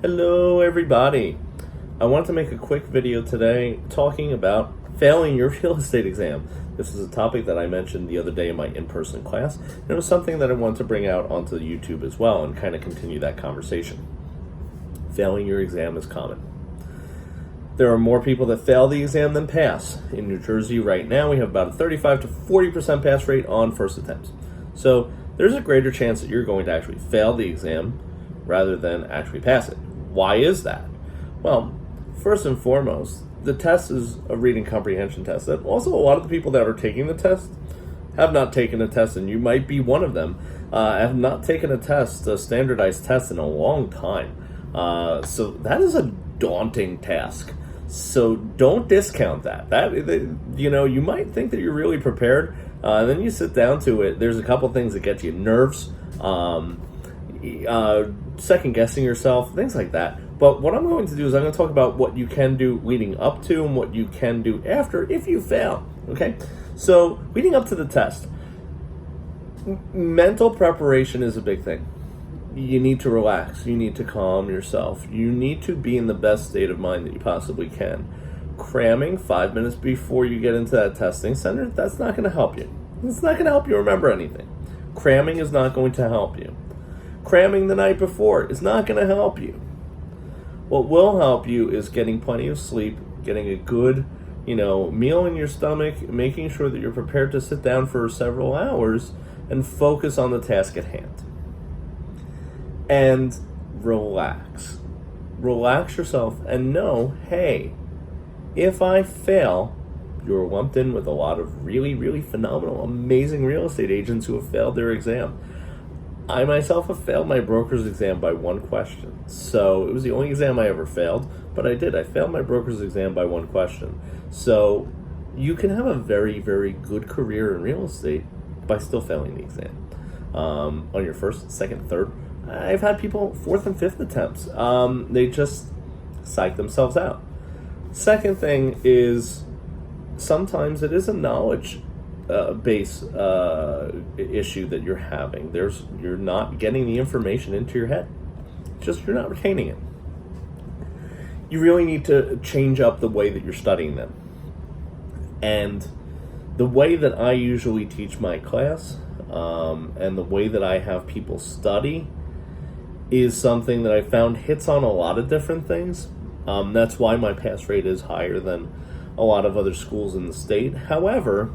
Hello everybody. I want to make a quick video today talking about failing your real estate exam. This is a topic that I mentioned the other day in my in-person class, and it was something that I want to bring out onto YouTube as well and kind of continue that conversation. Failing your exam is common. There are more people that fail the exam than pass. In New Jersey right now, we have about a 35 to 40% pass rate on first attempts. So there's a greater chance that you're going to actually fail the exam rather than actually pass it. Why is that? Well, first and foremost, the test is a reading comprehension test. And also, a lot of the people that are taking the test have not taken a test, and you might be one of them, have not taken a standardized test in a long time. So that is a daunting task. So don't discount that. You might think that you're really prepared, and then you sit down to it. There's a couple things that get you nerves, second guessing yourself, things like that. But what I'm going to do is I'm going to talk about what you can do leading up to and what you can do after if you fail. Okay, so leading up to the test, mental preparation is a big thing. You need to relax. You need to calm yourself. You need to be in the best state of mind that you possibly can. Cramming 5 minutes before you get into that testing center, that's not going to help you. It's not going to help you remember anything. Cramming is not going to help you. Cramming the night before is not going to help you. What will help you is getting plenty of sleep, getting a good, meal in your stomach, making sure that you're prepared to sit down for several hours and focus on the task at hand. And relax. Relax yourself and know, hey, if I fail, you're lumped in with a lot of really, really phenomenal, amazing real estate agents who have failed their exam. I myself have failed my broker's exam by one question. So it was the only exam I ever failed, but I did. I failed my broker's exam by one question. So you can have a very, very good career in real estate by still failing the exam. On your first, second, third, I've had people fourth and fifth attempts. They just psych themselves out. Second thing is sometimes it is a knowledge base issue that you're having. You're not getting the information into your head. You're not retaining it. You really need to change up the way that you're studying them. And the way that I usually teach my class and the way that I have people study is something that I found hits on a lot of different things. That's why my pass rate is higher than a lot of other schools in the state. However,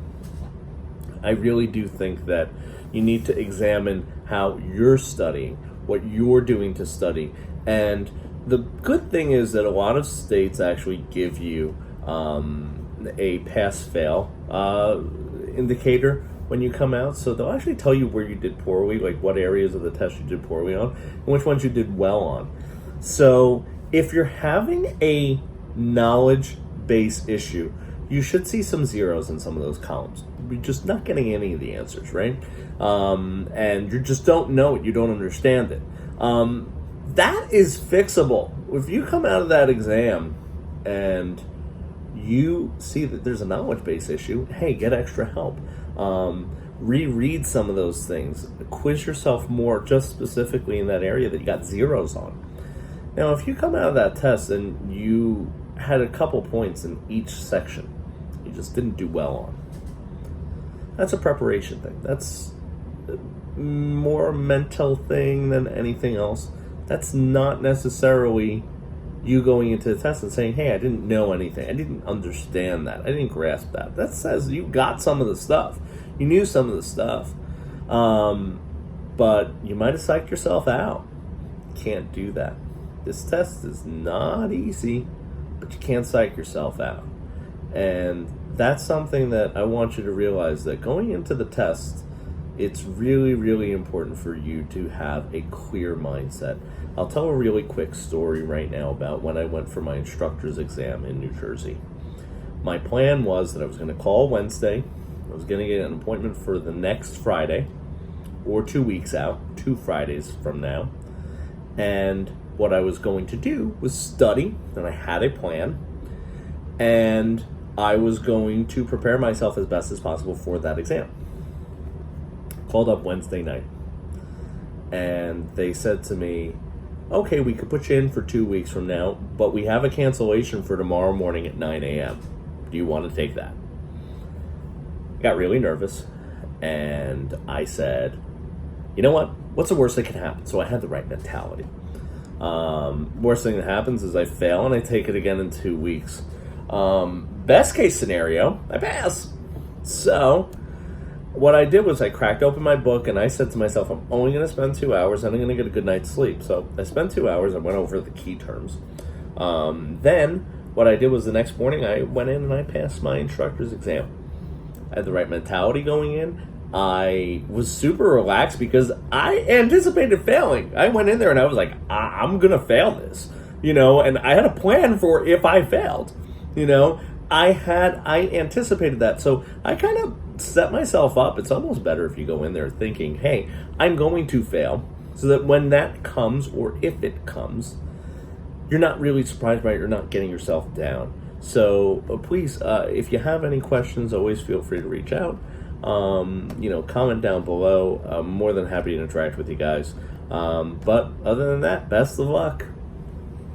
I really do think that you need to examine how you're studying, what you're doing to study. And the good thing is that a lot of states actually give you a pass-fail indicator when you come out. So they'll actually tell you where you did poorly, like what areas of the test you did poorly on, and which ones you did well on. So if you're having a knowledge base issue, you should see some zeros in some of those columns. You're just not getting any of the answers, right? And you just don't know it. You don't understand it. That is fixable. If you come out of that exam and you see that there's a knowledge base issue, hey, get extra help. Reread some of those things. Quiz yourself more just specifically in that area that you got zeros on. Now, if you come out of that test and you had a couple points in each section you just didn't do well on, that's a preparation thing. That's more a mental thing than anything else. That's not necessarily you going into the test and saying, hey, I didn't know anything. I didn't understand that. I didn't grasp that. That says you got some of the stuff. You knew some of the stuff. But you might have psyched yourself out. Can't do that. This test is not easy, but you can't psych yourself out. And that's something that I want you to realize, that going into the test, it's really, really important for you to have a clear mindset. I'll tell a really quick story right now about when I went for my instructor's exam in New Jersey. My plan was that I was going to call Wednesday. I was going to get an appointment for the next Friday, or 2 weeks out, 2 Fridays from now. And what I was going to do was study, and I had a plan, and I was going to prepare myself as best as possible for that exam. Called up Wednesday night, and they said to me, okay, we could put you in for 2 weeks from now, but we have a cancellation for tomorrow morning at 9 a.m. Do you want to take that? I got really nervous, and I said, you know what? What's the worst that can happen? So I had the right mentality. Worst thing that happens is I fail and I take it again in 2 weeks. Best case scenario, I pass. So what I did was I cracked open my book and I said to myself, I'm only going to spend 2 hours and I'm going to get a good night's sleep. So I spent 2 hours. I went over the key terms. Then what I did was the next morning I went in and I passed my instructor's exam. I had the right mentality going in. I was super relaxed because I anticipated failing. I went in there and I was like, I'm going to fail this, and I had a plan for if I failed, I anticipated that. So I kind of set myself up. It's almost better if you go in there thinking, hey, I'm going to fail, so that when that comes, or if it comes, you're not really surprised by it. You're not getting yourself down. So please, if you have any questions, always feel free to reach out. Comment down below. I'm more than happy to interact with you guys. But other than that, best of luck.